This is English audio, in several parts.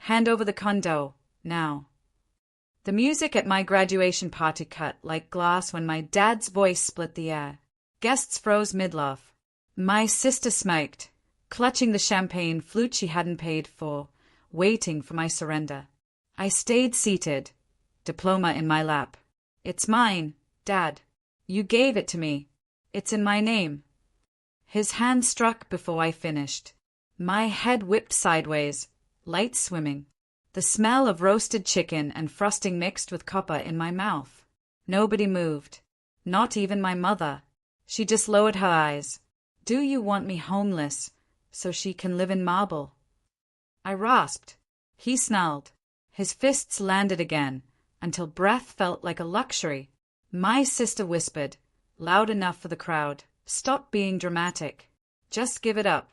Hand over the condo, now. The music at my graduation party cut like glass when my dad's voice split the air. Guests froze mid-laugh. My sister smoked, clutching the champagne flute she hadn't paid for, waiting for my surrender. I stayed seated, diploma in my lap. It's mine, Dad. You gave it to me. It's in my name. His hand struck before I finished. My head whipped sideways, light swimming. The smell of roasted chicken and frosting mixed with copper in my mouth. Nobody moved. Not even my mother. She just lowered her eyes. Do you want me homeless, so she can live in marble? I rasped. He snarled. His fists landed again, until breath felt like a luxury. My sister whispered, loud enough for the crowd, "Stop being dramatic. Just give it up."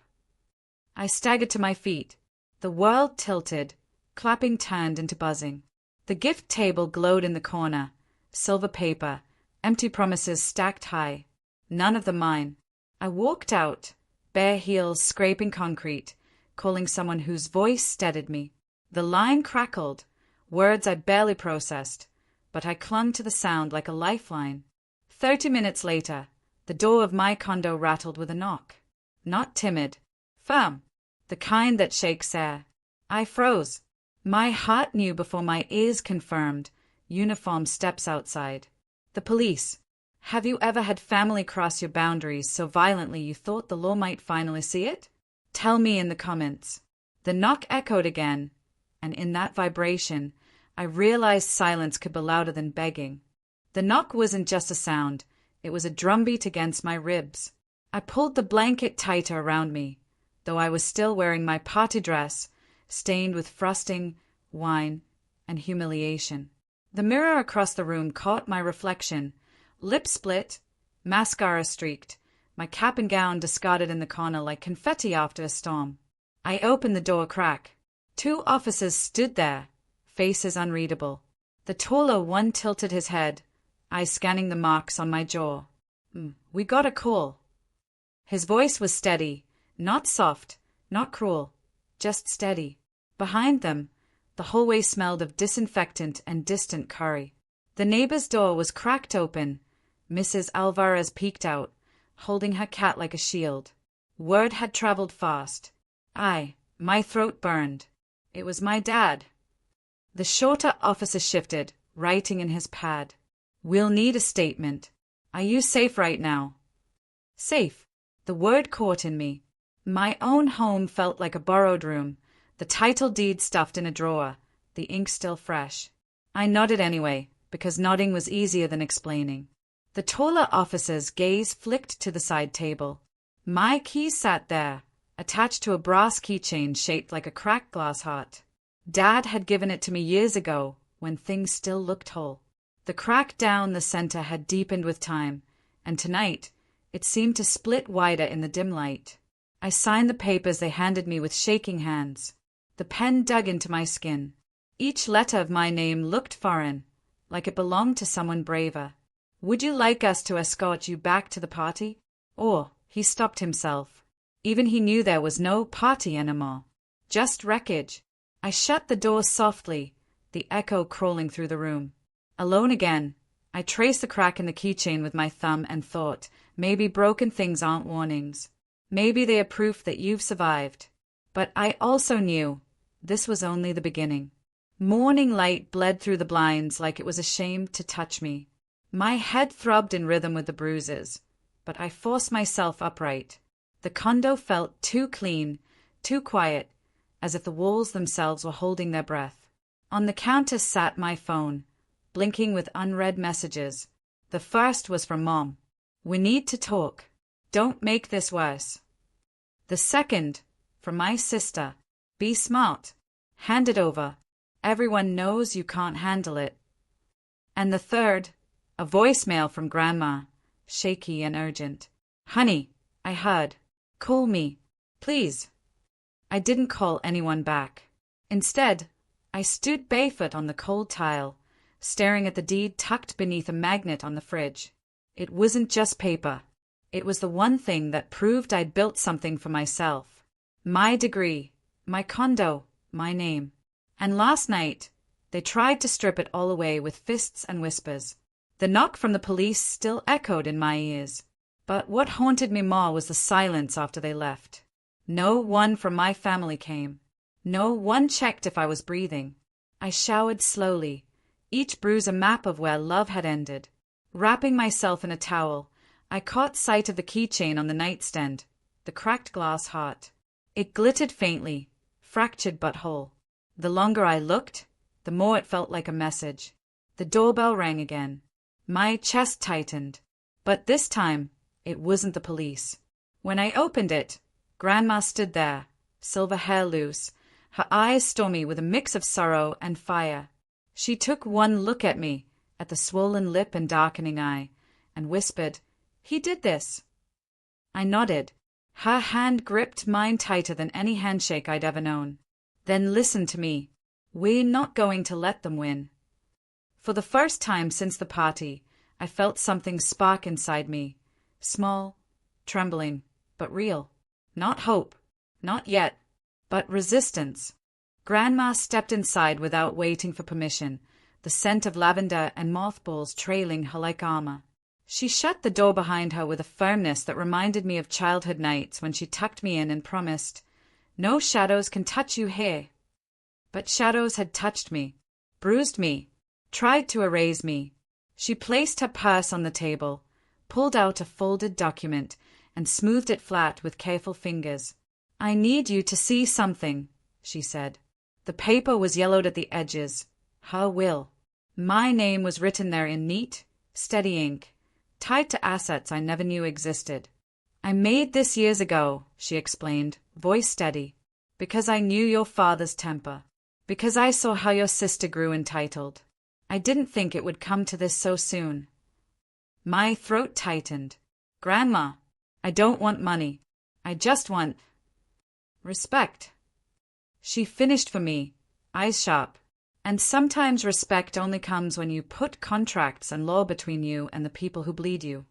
I staggered to my feet. The world tilted. Clapping turned into buzzing. The gift table glowed in the corner. Silver paper, empty promises stacked high. None of them mine. I walked out, bare heels scraping concrete, calling someone whose voice steadied me. The line crackled, words I barely processed, but I clung to the sound like a lifeline. 30 minutes later, the door of my condo rattled with a knock. Not timid, firm, the kind that shakes air. I froze. My heart knew before my ears confirmed. Uniformed steps outside. The police. Have you ever had family cross your boundaries so violently you thought the law might finally see it? Tell me in the comments. The knock echoed again, and in that vibration, I realized silence could be louder than begging. The knock wasn't just a sound, it was a drumbeat against my ribs. I pulled the blanket tighter around me, though I was still wearing my party dress, stained with frosting, wine, and humiliation. The mirror across the room caught my reflection, lip split, mascara streaked, my cap and gown discarded in the corner like confetti after a storm. I opened the door crack. 2 officers stood there, faces unreadable. The taller one tilted his head, eyes scanning the marks on my jaw. We got a call. His voice was steady, not soft, not cruel, just steady. Behind them, the hallway smelled of disinfectant and distant curry. The neighbor's door was cracked open. Mrs. Alvarez peeked out, holding her cat like a shield. Word had traveled fast. My throat burned. It was my dad. The shorter officer shifted, writing in his pad. We'll need a statement. Are you safe right now? Safe. The word caught in me. My own home felt like a borrowed room, the title deed stuffed in a drawer, the ink still fresh. I nodded anyway, because nodding was easier than explaining. The taller officer's gaze flicked to the side table. My keys sat there, attached to a brass keychain shaped like a cracked glass heart. Dad had given it to me years ago, when things still looked whole. The crack down the center had deepened with time, and tonight, it seemed to split wider in the dim light. I signed the papers they handed me with shaking hands. The pen dug into my skin. Each letter of my name looked foreign, like it belonged to someone braver. Would you like us to escort you back to the party? Or, he stopped himself. Even he knew there was no party anymore. Just wreckage. I shut the door softly, the echo crawling through the room. Alone again, I traced the crack in the keychain with my thumb and thought, maybe broken things aren't warnings. Maybe they are proof that you've survived. But I also knew this was only the beginning. Morning light bled through the blinds like it was ashamed to touch me. My head throbbed in rhythm with the bruises, but I forced myself upright. The condo felt too clean, too quiet, as if the walls themselves were holding their breath. On the counter sat my phone, blinking with unread messages. The first was from Mom. We need to talk. Don't make this worse. The second, from my sister. Be smart. Hand it over. Everyone knows you can't handle it. And the third, a voicemail from Grandma, shaky and urgent. Honey, I heard. Call me, please. I didn't call anyone back. Instead, I stood barefoot on the cold tile, staring at the deed tucked beneath a magnet on the fridge. It wasn't just paper. It was the one thing that proved I'd built something for myself. My degree, my condo, my name. And last night, they tried to strip it all away with fists and whispers. The knock from the police still echoed in my ears. But what haunted me more was the silence after they left. No one from my family came. No one checked if I was breathing. I showered slowly, each bruise a map of where love had ended. Wrapping myself in a towel, I caught sight of the keychain on the nightstand, the cracked glass heart. It glittered faintly, fractured but whole. The longer I looked, the more it felt like a message. The doorbell rang again. My chest tightened. But this time, it wasn't the police. When I opened it, Grandma stood there, silver hair loose, her eyes stormy with a mix of sorrow and fire. She took one look at me, at the swollen lip and darkening eye, and whispered, "He did this." I nodded. Her hand gripped mine tighter than any handshake I'd ever known. "Then listen to me. We're not going to let them win." For the first time since the party, I felt something spark inside me. Small, trembling, but real. Not hope, not yet, but resistance. Grandma stepped inside without waiting for permission, the scent of lavender and mothballs trailing her like armor. She shut the door behind her with a firmness that reminded me of childhood nights when she tucked me in and promised, "No shadows can touch you here." But shadows had touched me, bruised me, tried to erase me. She placed her purse on the table, pulled out a folded document, and smoothed it flat with careful fingers. "I need you to see something," she said. The paper was yellowed at the edges. Her will. My name was written there in neat, steady ink, tied to assets I never knew existed. "I made this years ago," she explained, voice steady, "because I knew your father's temper, because I saw how your sister grew entitled. I didn't think it would come to this so soon." My throat tightened. "Grandma, I don't want money. I just want respect." She finished for me, eyes sharp. "And sometimes respect only comes when you put contracts and law between you and the people who bleed you."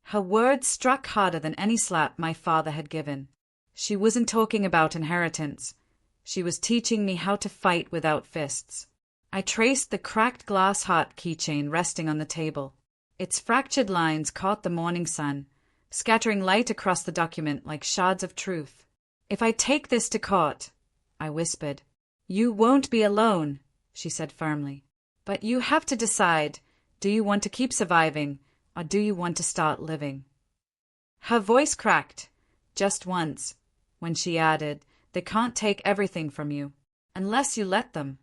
Her words struck harder than any slap my father had given. She wasn't talking about inheritance. She was teaching me how to fight without fists. I traced the cracked glass heart keychain resting on the table. Its fractured lines caught the morning sun, scattering light across the document like shards of truth. "If I take this to court," I whispered. "You won't be alone," she said firmly. "But you have to decide, do you want to keep surviving, or do you want to start living?" Her voice cracked, just once, when she added, "They can't take everything from you, unless you let them."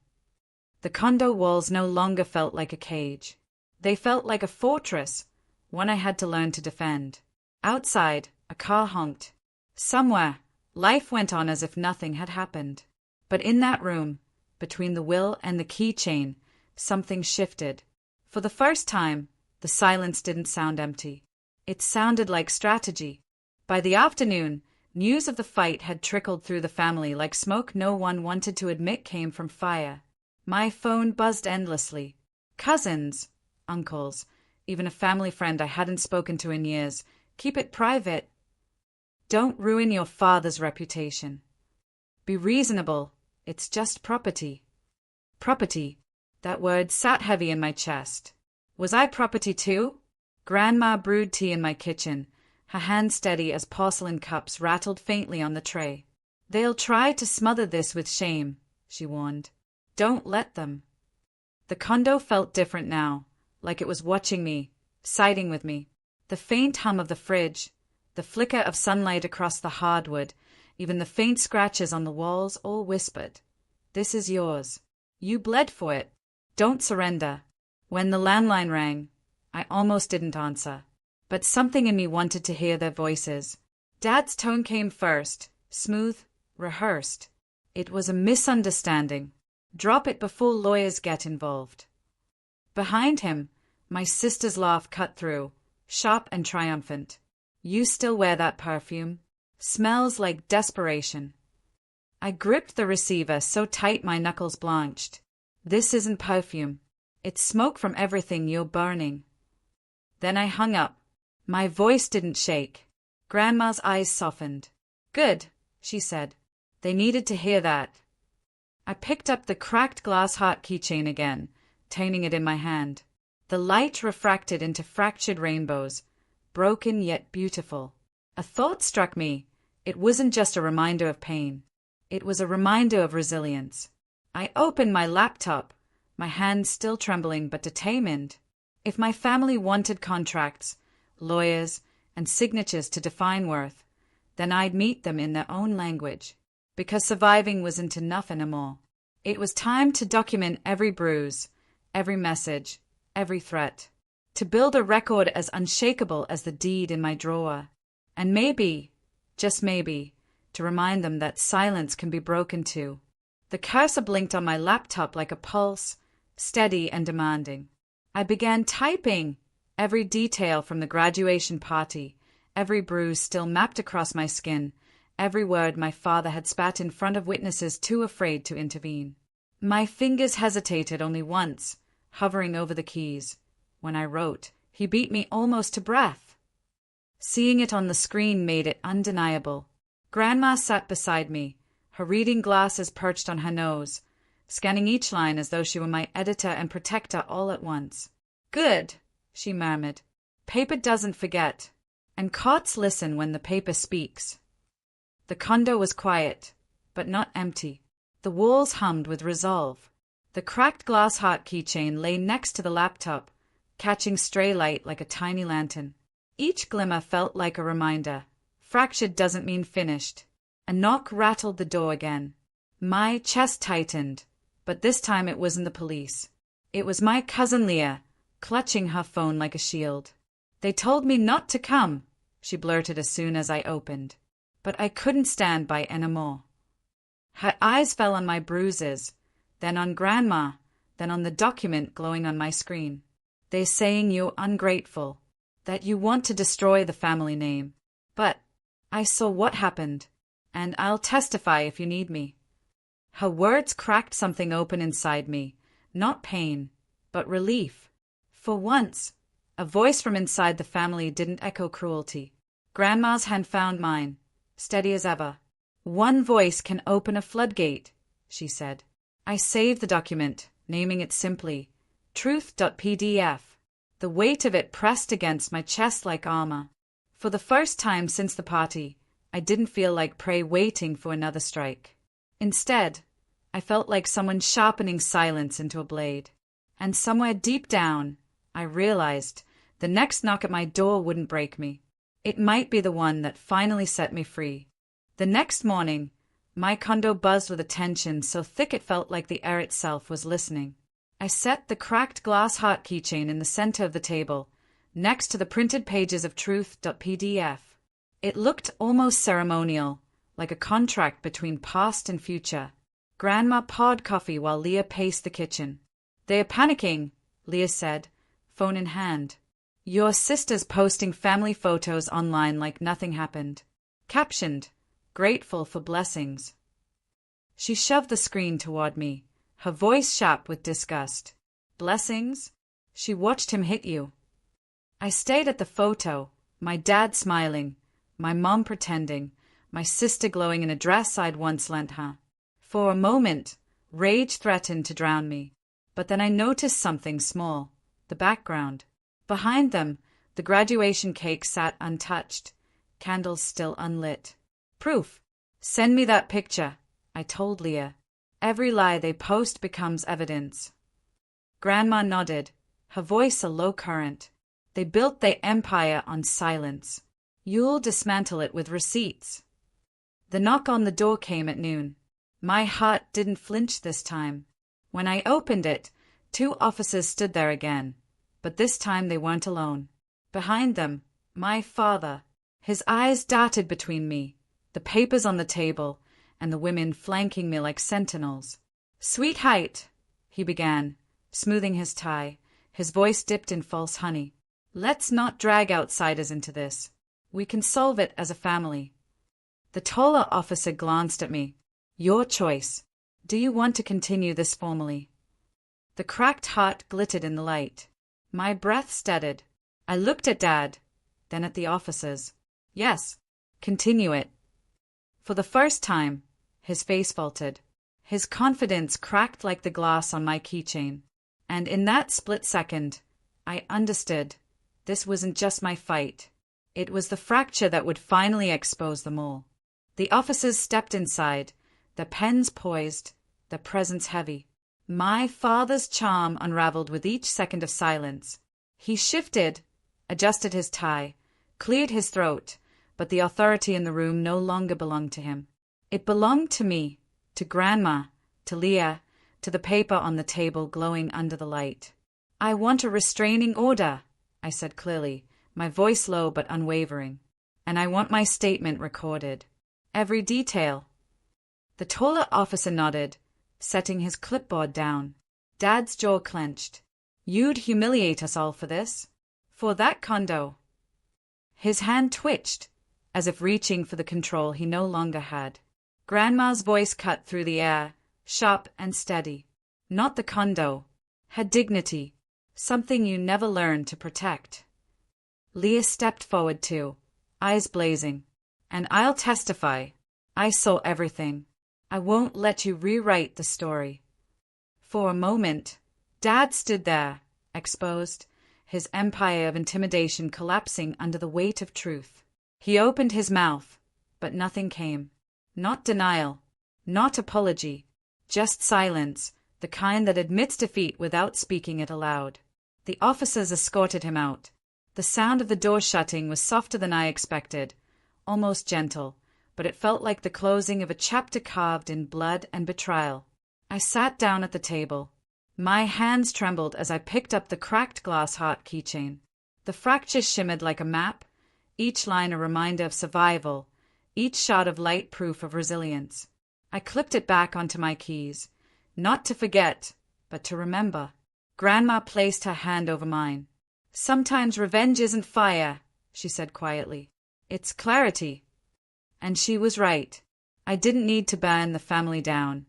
The condo walls no longer felt like a cage. They felt like a fortress, one I had to learn to defend. Outside, a car honked. Somewhere, life went on as if nothing had happened. But in that room, between the will and the keychain, something shifted. For the first time, the silence didn't sound empty. It sounded like strategy. By the afternoon, news of the fight had trickled through the family like smoke no one wanted to admit came from fire. My phone buzzed endlessly. Cousins, uncles, even a family friend I hadn't spoken to in years. "Keep it private. Don't ruin your father's reputation. Be reasonable. It's just property." Property. That word sat heavy in my chest. Was I property too? Grandma brewed tea in my kitchen, her hand steady as porcelain cups rattled faintly on the tray. "They'll try to smother this with shame," she warned. "Don't let them." The condo felt different now, like it was watching me, siding with me. The faint hum of the fridge, the flicker of sunlight across the hardwood, even the faint scratches on the walls all whispered, "This is yours. You bled for it. Don't surrender." When the landline rang, I almost didn't answer, but something in me wanted to hear their voices. Dad's tone came first, smooth, rehearsed. "It was a misunderstanding. Drop it before lawyers get involved." Behind him, my sister's laugh cut through, sharp and triumphant. "You still wear that perfume? Smells like desperation." I gripped the receiver so tight my knuckles blanched. "This isn't perfume. It's smoke from everything you're burning." Then I hung up. My voice didn't shake. Grandma's eyes softened. "Good," she said. "They needed to hear that." I picked up the cracked glass heart keychain again, taining it in my hand. The light refracted into fractured rainbows, broken yet beautiful. A thought struck me. It wasn't just a reminder of pain. It was a reminder of resilience. I opened my laptop, my hands still trembling but determined. If my family wanted contracts, lawyers, and signatures to define worth, then I'd meet them in their own language. Because surviving wasn't enough anymore. It was time to document every bruise, every message, every threat. To build a record as unshakable as the deed in my drawer. And maybe, just maybe, to remind them that silence can be broken too. The cursor blinked on my laptop like a pulse, steady and demanding. I began typing, every detail from the graduation party, every bruise still mapped across my skin, every word my father had spat in front of witnesses too afraid to intervene. My fingers hesitated only once, hovering over the keys. When I wrote, he beat me almost to breath. Seeing it on the screen made it undeniable. Grandma sat beside me, her reading glasses perched on her nose, scanning each line as though she were my editor and protector all at once. "Good," she murmured. "Paper doesn't forget, and courts listen when the paper speaks." The condo was quiet, but not empty. The walls hummed with resolve. The cracked glass heart keychain lay next to the laptop, catching stray light like a tiny lantern. Each glimmer felt like a reminder. Fractured doesn't mean finished. A knock rattled the door again. My chest tightened, but this time it wasn't the police. It was my cousin Leah, clutching her phone like a shield. "They told me not to come," she blurted as soon as I opened. But I couldn't stand by anymore. Her eyes fell on my bruises, then on Grandma, then on the document glowing on my screen. "They're saying you're ungrateful, that you want to destroy the family name. But I saw what happened, and I'll testify if you need me." Her words cracked something open inside me, not pain, but relief. For once, a voice from inside the family didn't echo cruelty. Grandma's hand found mine, steady as ever. "One voice can open a floodgate," she said. I saved the document, naming it simply truth.pdf. The weight of it pressed against my chest like armor. For the first time since the party, I didn't feel like prey waiting for another strike. Instead, I felt like someone sharpening silence into a blade. And somewhere deep down, I realized the next knock at my door wouldn't break me. It might be the one that finally set me free. The next morning, my condo buzzed with attention so thick it felt like the air itself was listening. I set the cracked glass heart keychain in the center of the table, next to the printed pages of truth.pdf. It looked almost ceremonial, like a contract between past and future. Grandma poured coffee while Leah paced the kitchen. "They're panicking," Leah said, phone in hand. "Your sister's posting family photos online like nothing happened. Captioned, 'Grateful for blessings.'" She shoved the screen toward me, her voice sharp with disgust. "Blessings? She watched him hit you." I stayed at the photo, my dad smiling, my mom pretending, my sister glowing in a dress I'd once lent her. For a moment, rage threatened to drown me. But then I noticed something small, the background. Behind them, the graduation cake sat untouched, candles still unlit. "Proof. Send me that picture," I told Leah. "Every lie they post becomes evidence." Grandma nodded, her voice a low current. "They built their empire on silence. You'll dismantle it with receipts." The knock on the door came at noon. My heart didn't flinch this time. When I opened it, 2 officers stood there again, but this time they weren't alone. Behind them, my father. His eyes darted between me, the papers on the table, and the women flanking me like sentinels. "Sweetheart," he began, smoothing his tie, his voice dipped in false honey. "Let's not drag outsiders into this. We can solve it as a family." The taller officer glanced at me. "Your choice. Do you want to continue this formally?" The cracked heart glittered in the light. My breath steadied. I looked at Dad, then at the officers. "Yes, continue it." For the first time, his face faltered. His confidence cracked like the glass on my keychain. And in that split second, I understood. This wasn't just my fight. It was the fracture that would finally expose them all. The officers stepped inside, their pens poised, their presence heavy. My father's charm unraveled with each second of silence. He shifted, adjusted his tie, cleared his throat, but the authority in the room no longer belonged to him. It belonged to me, to Grandma, to Leah, to the paper on the table glowing under the light. "I want a restraining order," I said clearly, my voice low but unwavering. "And I want my statement recorded. Every detail." The taller officer nodded, setting his clipboard down. Dad's jaw clenched. "You'd humiliate us all for this? For that condo?" His hand twitched, as if reaching for the control he no longer had. Grandma's voice cut through the air, sharp and steady. "Not the condo. Her dignity. Something you never learned to protect." Leah stepped forward too, eyes blazing. "And I'll testify. I saw everything. I won't let you rewrite the story." For a moment, Dad stood there, exposed, his empire of intimidation collapsing under the weight of truth. He opened his mouth, but nothing came. Not denial, not apology, just silence, the kind that admits defeat without speaking it aloud. The officers escorted him out. The sound of the door shutting was softer than I expected, almost gentle, but it felt like the closing of a chapter carved in blood and betrayal. I sat down at the table. My hands trembled as I picked up the cracked glass heart keychain. The fractures shimmered like a map, each line a reminder of survival, each shot of light proof of resilience. I clipped it back onto my keys, not to forget, but to remember. Grandma placed her hand over mine. "Sometimes revenge isn't fire," she said quietly. "It's clarity." And she was right. I didn't need to burn the family down.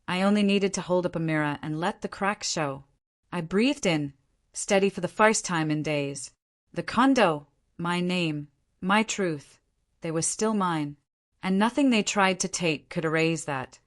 I only needed to hold up a mirror and let the cracks show. I breathed in, steady for the first time in days. The condo, my name, my truth, they were still mine. And nothing they tried to take could erase that.